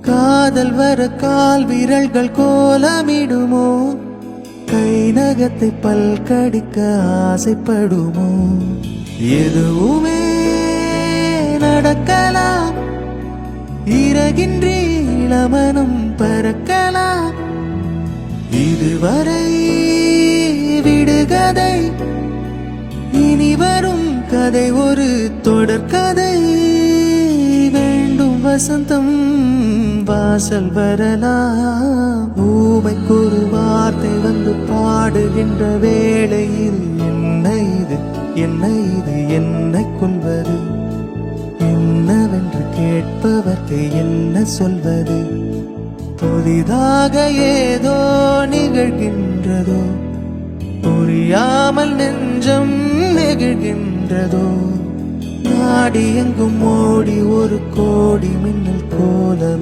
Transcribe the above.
காதல் வர கால் விரல்கள் கோலமிடுமோ, கை நகத்தை பல் கடிக்க ஆசைப்படுமோ? எதுவுமே நடக்கலாம், இறகின்றி இளமனும் பறக்கலாம். இதுவரை விடுகதை, இனி வரும் கதை ஒரு தொடர்கதை. வேண்டும் வசந்தம் வாசல் வரலாம், ஊமைக்கொரு வார்த்தை வந்து பாடுகின்ற வேளையில் என்ன இது, என்ன இது, என்னை கொள்வது? என்னவென்று கேட்பவர்க்கு என்ன சொல்வது? புதிதாக ஏதோ நிகழ்கின்றதோ, புரியாமல் நெஞ்சம் நெகிழ்கின்றதோ. நாடி எங்கும் ஓடி ஒரு கோடி மின்னல் கோலமே